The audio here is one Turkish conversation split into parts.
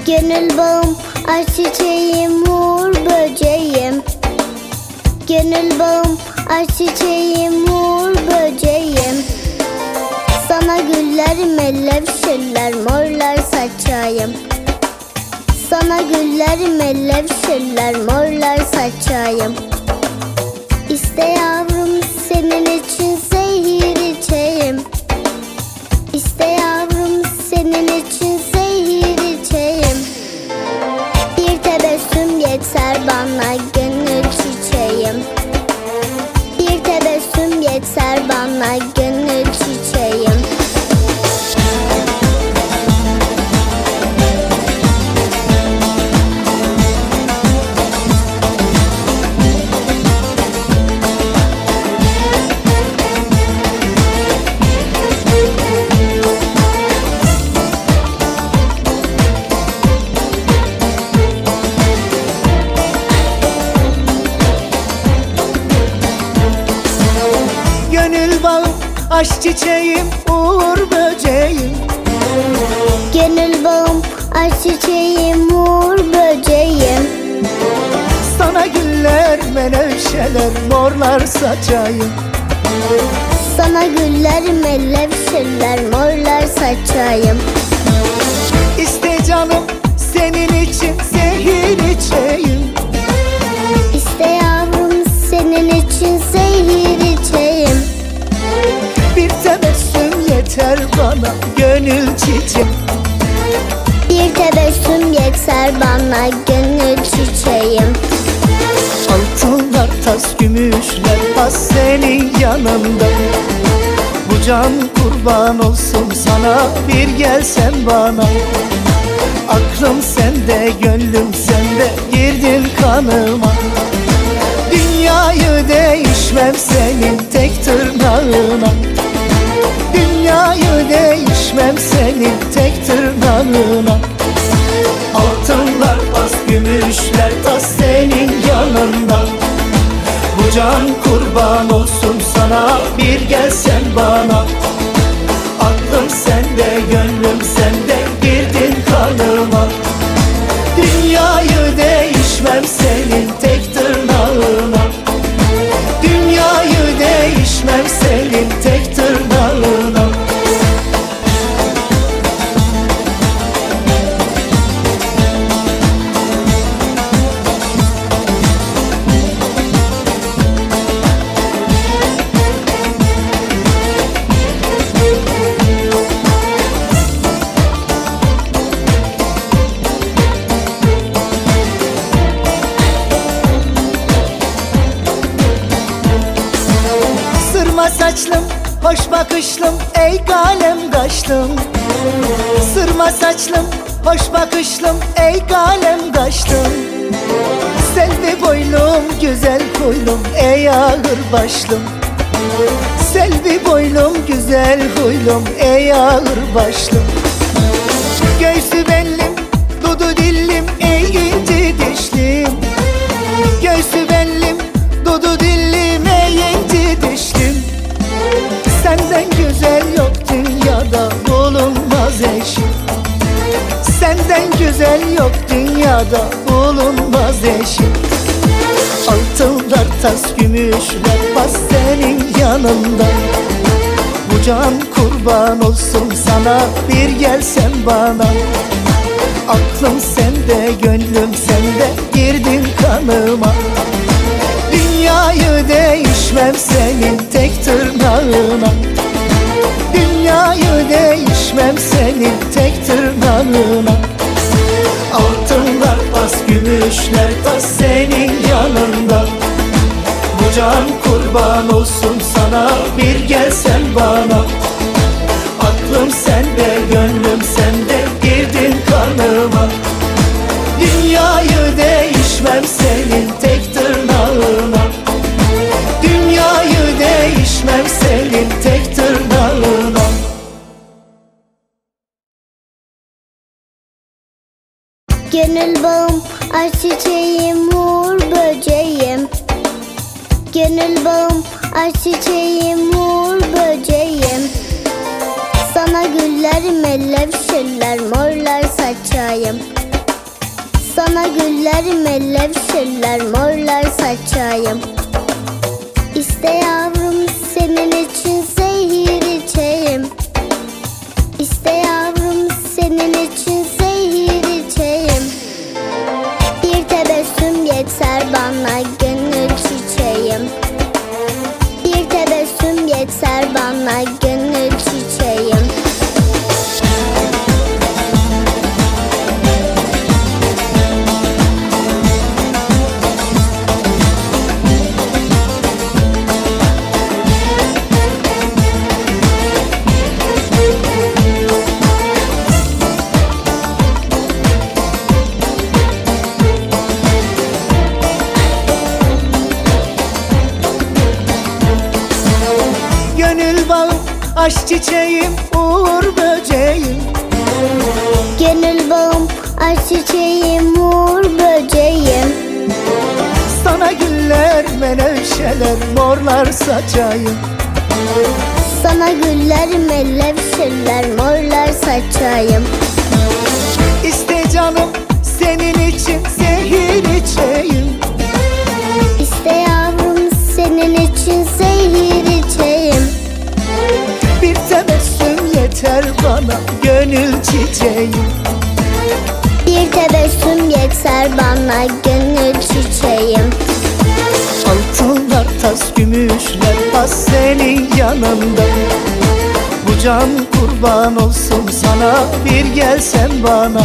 Gönül bağım, aşk çiçeğim, uğur böceğim. Gönül bağım, aşk çiçeğim, uğur böceğim. Sana güller, mellevşirler, morlar saçayım. Sana güller, mellevşirler, morlar saçayım. İste yavrum, senin için zehir içeyim. İste yavrum, senin için zehir içeyim. Bir tebessüm yeter bana, gönül çiçeğim. Bir tebessüm yeter bana, gönül çiçeğim. Gönül bağım, aşk çiçeğim, uğur böceğim. Gönül bağım, aşk çiçeğim, uğur böceğim. Sana güller, menevşeler, morlar saçayım. Sana güller, mellevşirler, morlar saçayım. İste canım, senin için zehir içeyim. İste yavrum, senin için zehir içeyim. Bir tebessüm yeter bana, gönül çiçeğim. Bir tebessüm yeter bana, gönül çiçeğim. Altınlar, tas, gümüşler, tas senin yanında. Bu can kurban olsun sana, bir gelsen bana. Aklım sende, gönlüm sende, girdin kanıma. Dünyayı değişmem senin tek tırnağına. Dünyayı değişmem senin tek tırnağına. Altınlar, tas, gümüşler, tas senin yanında. Bu can kurban olsun sana, bir gelsen bana. Aklım sende, gönlüm sende, girdin kanıma. Dünyayı değişmem senin tek tırnağına. Dünyayı değişmem senin tek tırnağına. Sırma saçlım, hoş bakışlım, ey kalem kaşlım. Sırma saçlım, hoş bakışlım, ey kalem kaşlım. Selvi boylum, güzel huylum, ey ağır başlım. Selvi boylum, güzel huylum, ey ağır başlım. Göğsü bellim, dudu dillim, ey inci dişlim. Göğsü bellim, dudu dillim, ey inci dişlim. Senden güzel yok dünyada, bulunmaz eşim. Senden güzel yok dünyada, bulunmaz eşim. Altınlar, tas, gümüşler, bas senin yanında. Bu can kurban olsun sana, bir gelsen bana. Aklım sende, gönlüm sende, girdin kanıma. Dünyayı değişmem senin tek tırnağına. Dünyayı değişmem senin tek tırnağına. Altınlar, tas, gümüşler, tas senin yanında. Bu can kurban olsun sana, bir gelsen bana. Aklım sende, gönlüm sende, girdin kanıma. Dünyayı değişmem senin tek tırnağına. Dünyayı değişmem senin tek tırnağına. Gönül bağım, aşk çiçeğim, uğur böceğim. Gönül bağım, aşk çiçeğim, uğur böceğim. Sana güller, mellevşirler, morlar saçayım. Sana güller, mellevşirler, morlar saçayım. İste yavrum senin için zehir içeyim. İste yavrum senin için zehir içeyim. Bir tebessüm yeter bana gönül çiçeğim. Bir tebessüm yeter bana gönül çiçeğim. Gönül bağım, aşk çiçeğim, uğur böceğim. Gönül bağım, aşk çiçeğim, uğur böceğim. Sana güller, menevşeler, morlar saçayım. Sana güller, mellevşirler, morlar saçayım. İste canım senin için zehir içeyim. İste yavrum senin için zehir içeyim. Bir tebessüm yeter bana gönül çiçeğim. Bir tebessüm yeter bana gönül çiçeğim. Altınlar, tas, gümüşler, pas senin yanında. Bu can kurban olsun sana, bir gelsen bana.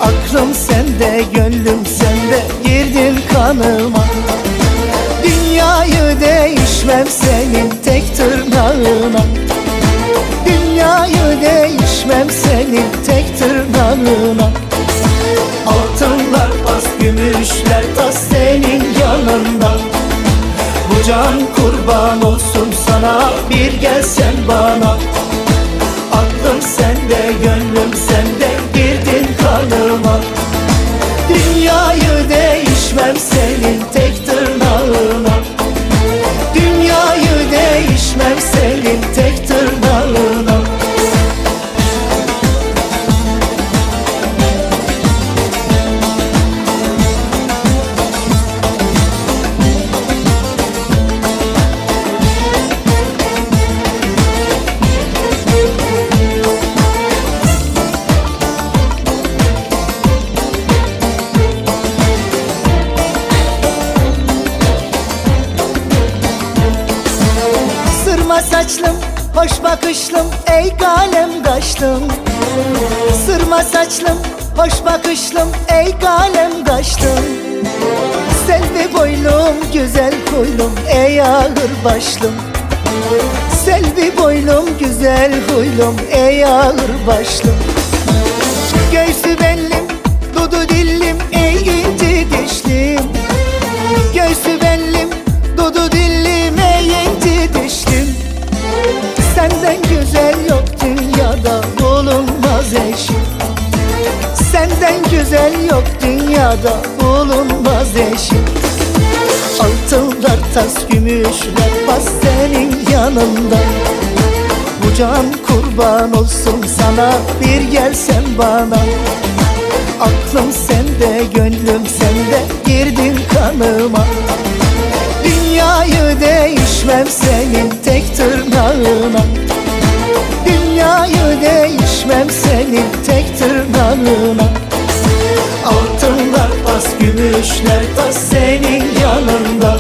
Aklım sende, gönlüm sende, girdin kanıma. Dünyayı değişmem senin tek tırnağına. Dünyayı değişmem senin tek tırnağına. Altınlar, pas, gümüşler, tas senin yanında. Bu can kurban olsun sana, bir gelsen bana. Aklım sende, gönlüm sende, girdin kanıma. Dünyayı değişmem senin tek tırnağına. Dünyayı değişmem senin tek tırnağına. Sırma saçlım, hoş bakışlım, ey kalem kaşlım. Sırma saçlım, hoş bakışlım, ey kalem kaşlım. Selvi boylum, güzel huylum, ey ağır başlım. Selvi boylum, güzel huylum, ey ağır başlım. Göğsü bellim, dudu dillim, ey inci dişlim. Göğsü bellim, dudu dillim, ey inci dişlim. Senden güzel yok dünyada, bulunmaz eşim. Senden güzel yok dünyada, bulunmaz eşim. Altınlar, tas, gümüşler, bas senin yanında. Bu can kurban olsun sana, bir gelsen bana. Aklım sende, gönlüm sende, girdin kanıma. Dünyayı değişmem senin tek tırnağına. Dünyayı değişmem senin tek tırnağına. Altınlar, pas, gümüşler, tas senin yanında.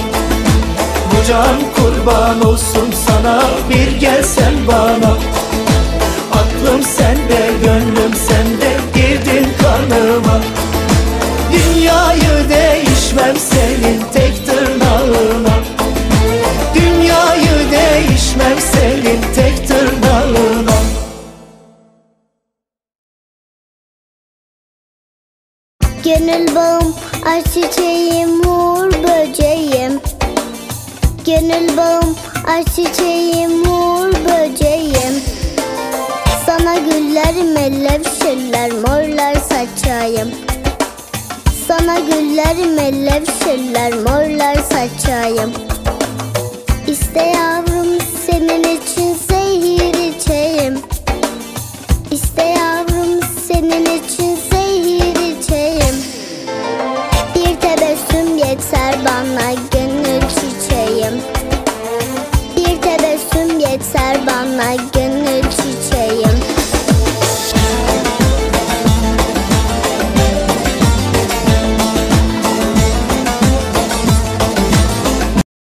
Bu can kurban olsun sana, bir gelsen bana. Aklım sende, gönlüm sende, girdin kanıma. Dünyayı değişmem senin tek tırnağına. Dünyayı değişmem senin tek tırnağına. Gönül bağım, aşk çiçeğim, uğur böceğim. Gönül bağım, aşk çiçeğim, uğur böceğim. Sana güller, mellevşirler, morlar saçayım. Sana güller, mellevşirler, morlar saçayım. İste yavrum senin için zehir içeyim. İste yavrum senin için zehir içeyim. bana gönül çiçeğim.